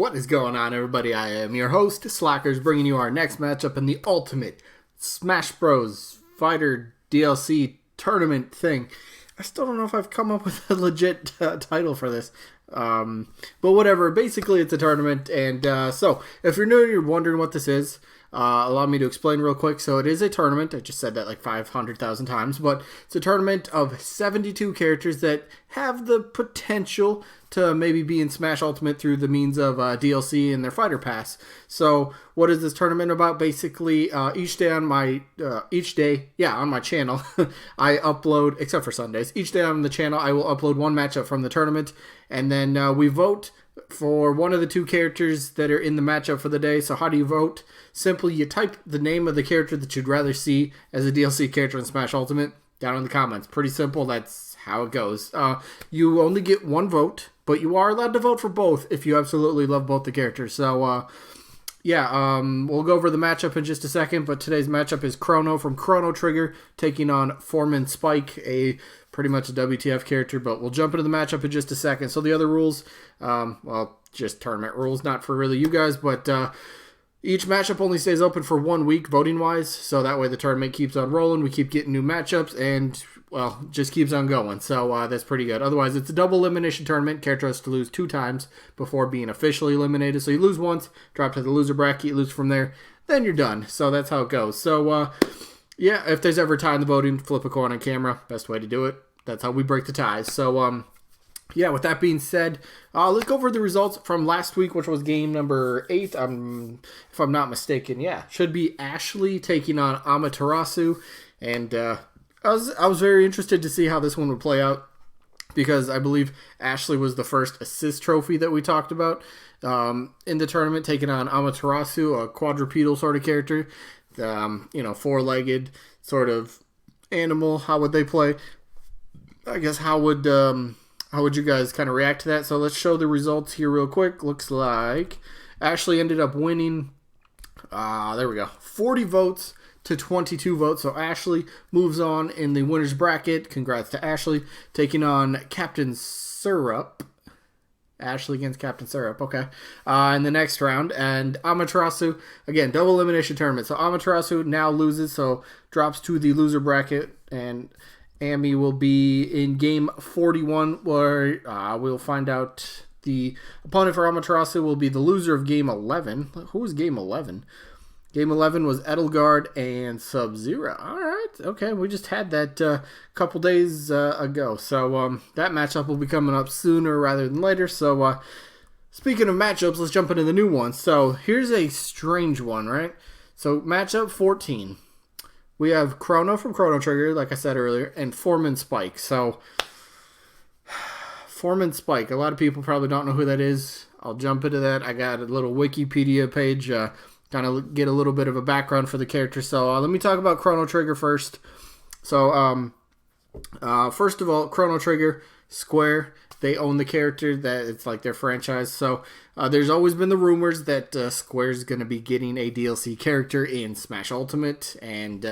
What is going on, everybody? I am your host, Slackerz, bringing you our next matchup in the ultimate Smash Bros. Fighter DLC tournament thing. I still don't know if I've come up with a legit title for this. But whatever. Basically, it's a tournament. And so, if you're new and you're wondering what this is, allow me to explain real quick. So, it is a tournament. I just said that like 500,000 times. But it's a tournament of 72 characters that have the potential to maybe be in Smash Ultimate through the means of DLC and their Fighter Pass. So, what is this tournament about? Basically, each day on my channel, I upload, except for Sundays, each day on the channel, I will upload one matchup from the tournament, and then we vote for one of the two characters that are in the matchup for the day. So, how do you vote? Simply, you type the name of the character that you'd rather see as a DLC character in Smash Ultimate down in the comments. Pretty simple. That's how it goes. You only get one vote, but you are allowed to vote for both if you absolutely love both the characters. So, we'll go over the matchup in just a second, but today's matchup is Crono from Chrono Trigger taking on Foreman Spike, a pretty much a WTF character, but we'll jump into the matchup in just a second. So the other rules, just tournament rules, not for really you guys, but each matchup only stays open for 1 week voting-wise, so that way the tournament keeps on rolling, we keep getting new matchups, and, well, just keeps on going, so that's pretty good. Otherwise, it's a double elimination tournament. Character has to lose 2 times before being officially eliminated, so you lose once, drop to the loser bracket, you lose from there, then you're done, so that's how it goes. So, yeah, if there's ever a tie in the voting, flip a coin on camera, best way to do it. That's how we break the ties. So, yeah, with that being said, let's go over the results from last week, which was game number 8. If I'm not mistaken, yeah, should be Ashley taking on Amaterasu, and I was very interested to see how this one would play out, because I believe Ashley was the first assist trophy that we talked about in the tournament, taking on Amaterasu, a quadrupedal sort of character, 4-legged sort of animal. How would they play? I guess how would you guys kind of react to that? So let's show the results here real quick. Looks like Ashley ended up winning, there we go, 40 votes to 22 votes. So Ashley moves on in the winner's bracket. Congrats to Ashley. Taking on Captain Syrup. Ashley against Captain Syrup, okay. In the next round. And Amaterasu, again, double elimination tournament. So Amaterasu now loses, so drops to the loser bracket. And Amy will be in game 41, where we'll find out the opponent for Amaterasu will be the loser of game 11. Who was game 11? Game 11 was Edelgard and Sub-Zero. All right, okay, we just had that a couple days ago. So that matchup will be coming up sooner rather than later. So speaking of matchups, let's jump into the new one. So here's a strange one, right? So matchup 14. We have Crono from Chrono Trigger, like I said earlier, and Foreman Spike. So, Foreman Spike, a lot of people probably don't know who that is. I'll jump into that. I got a little Wikipedia page, kind of get a little bit of a background for the character. So, let me talk about Chrono Trigger first. So, first of all, Chrono Trigger, Square, they own the character. That it's like their franchise. So, there's always been the rumors that Square's going to be getting a DLC character in Smash Ultimate. And,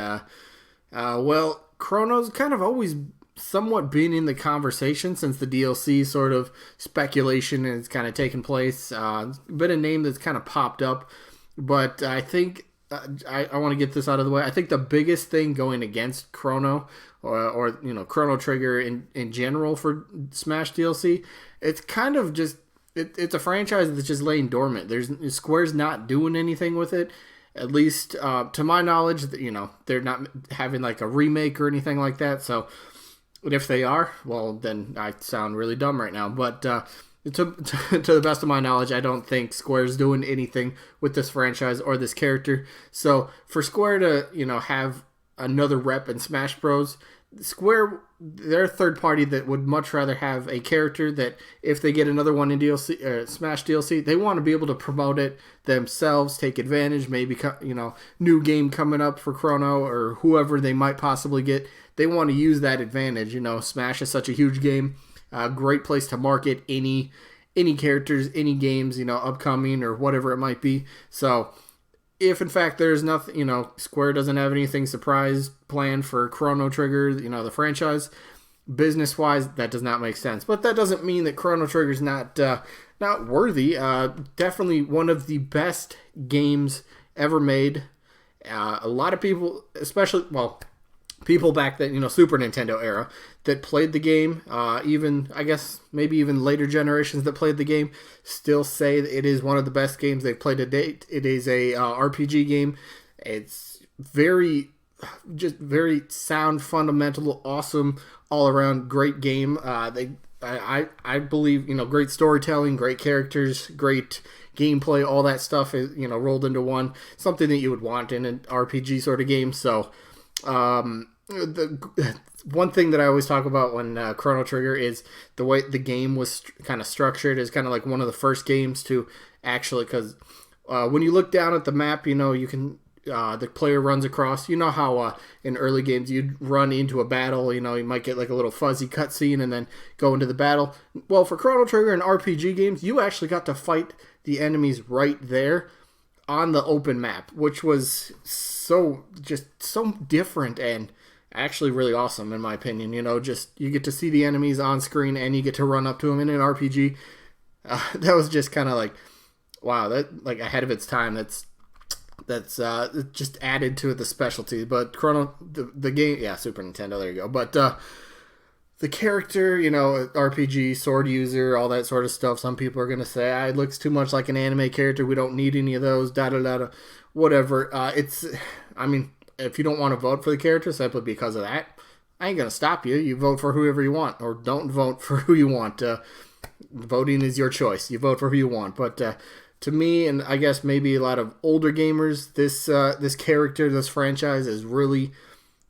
well, Chrono's kind of always somewhat been in the conversation since the DLC sort of speculation has kind of taken place. It's been a name that's kind of popped up. But I think, I want to get this out of the way. I think the biggest thing going against Chrono, or Chrono Trigger in general for Smash DLC, it's kind of just, it's a franchise that's just laying dormant. Square's not doing anything with it, at least to my knowledge. They're not having like a remake or anything like that. So, if they are, well, then I sound really dumb right now. But to the best of my knowledge, I don't think Square's doing anything with this franchise or this character. So for Square to have another rep in Smash Bros, Square, they're a third party that would much rather have a character that if they get another one in DLC, Smash DLC, they want to be able to promote it themselves, take advantage, maybe, new game coming up for Chrono or whoever they might possibly get. They want to use that advantage. Smash is such a huge game, great place to market any characters, any games, upcoming or whatever it might be. So, if in fact there's nothing, Square doesn't have anything surprise planned for Chrono Trigger, the franchise, business-wise, that does not make sense. But that doesn't mean that Chrono Trigger's not not worthy. Definitely one of the best games ever made. A lot of people, especially, well, people back then, Super Nintendo era, that played the game, even, I guess, maybe even later generations that played the game, still say that it is one of the best games they've played to date. It is a RPG game. It's very sound, fundamental, awesome, all-around great game. I believe, great storytelling, great characters, great gameplay, all that stuff is, rolled into one. Something that you would want in an RPG sort of game. So, the one thing that I always talk about when Chrono Trigger is the way the game was kind of structured is kind of like one of the first games to actually, because when you look down at the map, you can the player runs across. You know how in early games you'd run into a battle, you might get like a little fuzzy cutscene and then go into the battle. Well, for Chrono Trigger and RPG games, you actually got to fight the enemies right there on the open map, which was so different and actually really awesome in my opinion. Just you get to see the enemies on screen and you get to run up to them in an RPG. That was just kind of like, wow, that like ahead of its time. That's just added to the specialty. But Chrono, the game, yeah, Super Nintendo, there you go. But the character, RPG, sword user, all that sort of stuff. Some people are going to say, it looks too much like an anime character. We don't need any of those, da-da-da-da, whatever. If you don't want to vote for the character simply because of that, I ain't going to stop you. You vote for whoever you want, or don't vote for who you want. Voting is your choice. You vote for who you want. But to me, and I guess maybe a lot of older gamers, this character, this franchise is really,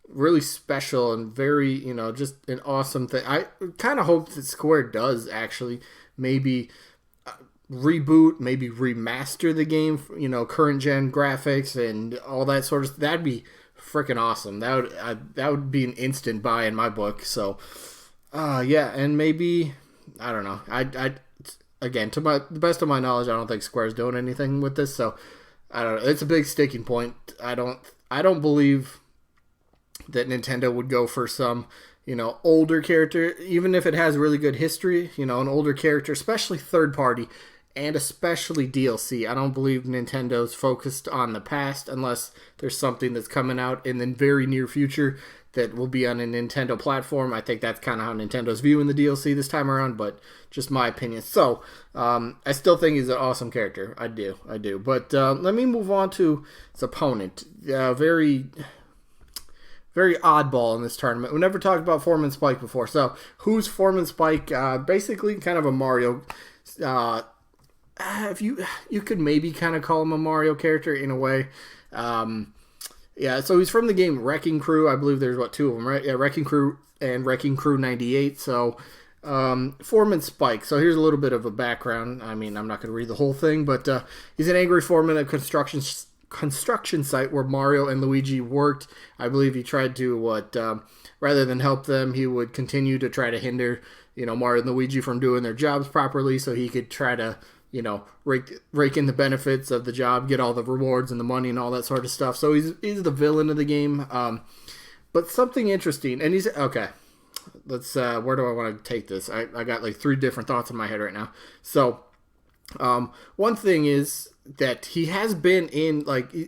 really special and very, just an awesome thing. I kind of hope that Square does actually maybe reboot, maybe remaster the game, current gen graphics and all that sort of stuff. That'd be freaking awesome. That would be an instant buy in my book. So, yeah, and maybe, I don't know. Again, to the best of my knowledge, I don't think Square's doing anything with this. So, I don't know. It's a big sticking point. I don't believe that Nintendo would go for some, older character, even if it has really good history, an older character, especially third party and especially DLC. I don't believe Nintendo's focused on the past unless there's something that's coming out in the very near future that will be on a Nintendo platform. I think that's kind of how Nintendo's viewing the DLC this time around, but just my opinion. So, I still think he's an awesome character. I do. But let me move on to his opponent. Very oddball in this tournament. We never talked about Foreman Spike before. So, who's Foreman Spike? Basically, kind of a Mario. If you could maybe kind of call him a Mario character in a way. Yeah, so he's from the game Wrecking Crew. I believe there's, two of them, right? Yeah, Wrecking Crew and Wrecking Crew 98. So, Foreman Spike. So here's a little bit of a background. I'm not going to read the whole thing, but he's an angry foreman at a construction site where Mario and Luigi worked. I believe he tried to, rather than help them, he would continue to try to hinder, Mario and Luigi from doing their jobs properly so he could try to, rake in the benefits of the job, get all the rewards and the money and all that sort of stuff. So he's the villain of the game. But something interesting, and he's, okay, let's, where do I want to take this? I got like 3 different thoughts in my head right now. So, one thing is that he has been in,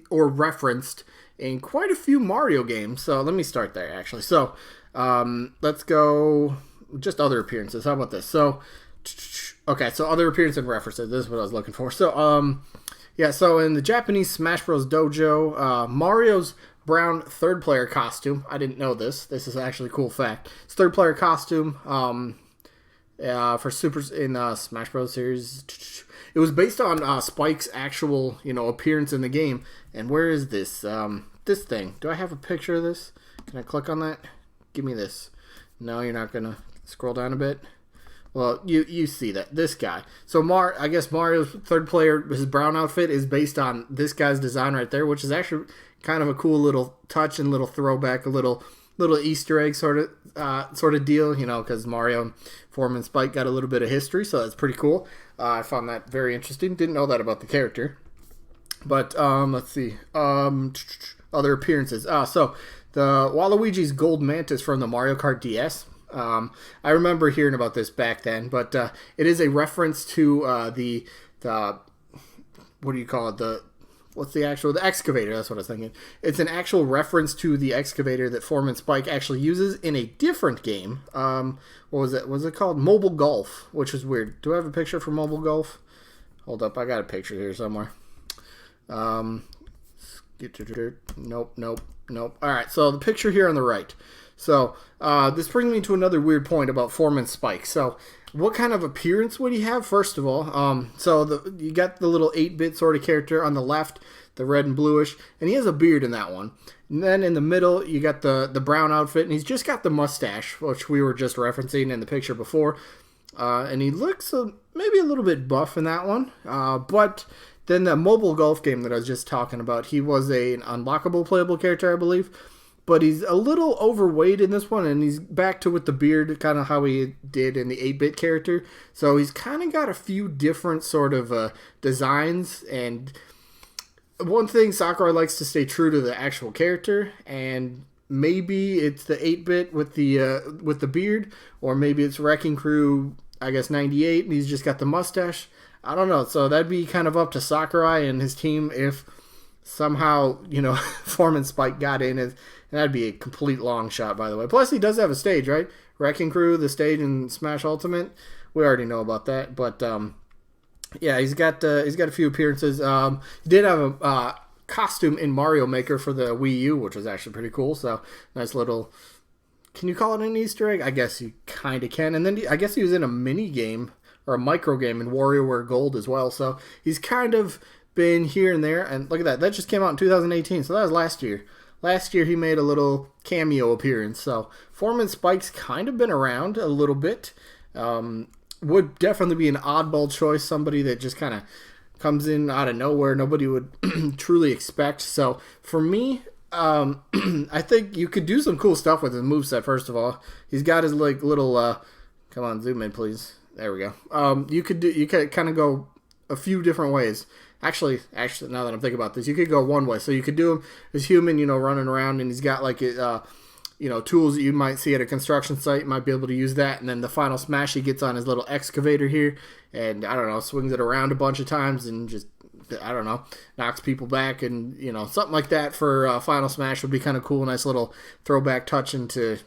or referenced in quite a few Mario games. So let me start there, actually. So, let's go, just other appearances. How about this? So, okay, so other appearances and references. This is what I was looking for. So, yeah, so in the Japanese Smash Bros. Dojo, Mario's brown third player costume. I didn't know this. This is actually a cool fact. It's third player costume for Supers in Smash Bros. Series. It was based on Spike's actual, appearance in the game. And where is this? This thing. Do I have a picture of this? Can I click on that? Give me this. No, you're not going to scroll down a bit. Well, you see that. This guy. So, I guess Mario's third player, his brown outfit, is based on this guy's design right there, which is actually kind of a cool little touch and little throwback, a little Easter egg sort of deal, because Mario and Foreman Spike got a little bit of history, so that's pretty cool. I found that very interesting. Didn't know that about the character. But, let's see. Other appearances. So, the Waluigi's Gold Mantis from the Mario Kart DS. I remember hearing about this back then, but it is a reference to the what do you call it? The excavator? That's what I was thinking. It's an actual reference to the excavator that Foreman Spike actually uses in a different game. What was it? Was it called Mobile Golf? Which is weird. Do I have a picture for Mobile Golf? Hold up, I got a picture here somewhere. Nope. All right, so the picture here on the right. So this brings me to another weird point about Foreman Spike. So what kind of appearance would he have, first of all? You got the little 8-bit sort of character on the left, the red and bluish, and he has a beard in that one. And then in the middle, you got the brown outfit, and he's just got the mustache, which we were just referencing in the picture before. And he looks maybe a little bit buff in that one. But then the mobile golf game that I was just talking about, he was an unlockable playable character, I believe. But he's a little overweight in this one, and he's back to with the beard, kind of how he did in the 8-bit character. So he's kind of got a few different sort of designs. And one thing, Sakurai likes to stay true to the actual character, and maybe it's the 8-bit with the beard, or maybe it's Wrecking Crew, I guess 98, and he's just got the mustache. I don't know. So that'd be kind of up to Sakurai and his team if somehow, Foreman Spike got in. And that'd be a complete long shot, by the way. Plus, he does have a stage, right? Wrecking Crew, the stage in Smash Ultimate. We already know about that. But, yeah, he's got a few appearances. He did have a costume in Mario Maker for the Wii U, which was actually pretty cool. So, nice little... Can you call it an Easter egg? I guess you kind of can. And then I guess he was in a mini game or a micro game in WarioWare Gold as well. So he's kind of been here and there. And look at that. That just came out in 2018. So that was last year. Last year he made a little cameo appearance. So Foreman Spike's kind of been around a little bit. Would definitely be an oddball choice. Somebody that just kind of comes in out of nowhere. Nobody would truly expect. So for me... I think you could do some cool stuff with his moveset, first of all. He's got his little come on, zoom in please. There we go. You could kind of go a few different ways. Actually, now that I'm thinking about this, you could go one way. So you could do him as human, running around, and he's got tools that you might see at a construction site. You might be able to use that, and then the final smash, he gets on his little excavator here, and I don't know, swings it around a bunch of times and just, I don't know, knocks people back, and something like that for Final Smash would be kind of cool. Nice little throwback touch into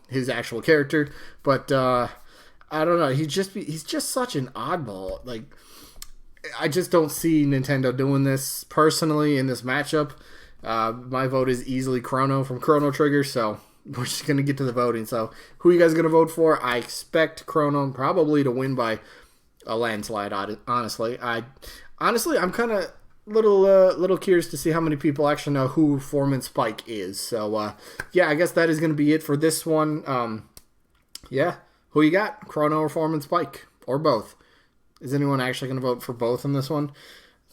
his actual character. But I don't know, he's just such an oddball. Like, I just don't see Nintendo doing this personally in this matchup. My vote is easily Crono from Chrono Trigger. So we're just gonna get to the voting. So who are you guys gonna vote for? I expect Crono probably to win by a landslide. Honestly, I'm kind of little curious to see how many people actually know who Foreman Spike is. So, yeah, I guess that is going to be it for this one. Yeah, who you got? Crono or Foreman Spike? Or both? Is anyone actually going to vote for both in this one?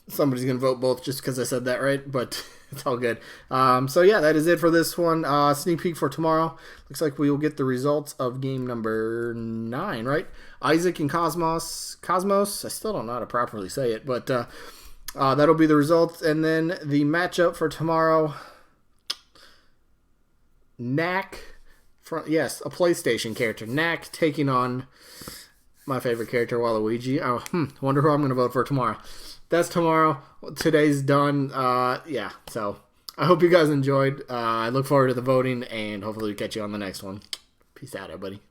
Somebody's going to vote both just because I said that right, but it's all good. So, yeah, that is it for this one. Sneak peek for tomorrow. Looks like we will get the results of game number 9, right? Isaac and Cosmos. I still don't know how to properly say it, but that'll be the results. And then the matchup for tomorrow, Knack, yes, a PlayStation character. Knack taking on my favorite character, Waluigi. Wonder who I'm going to vote for tomorrow. That's tomorrow. Today's done. Yeah, so I hope you guys enjoyed. I look forward to the voting, and hopefully we catch you on the next one. Peace out, everybody.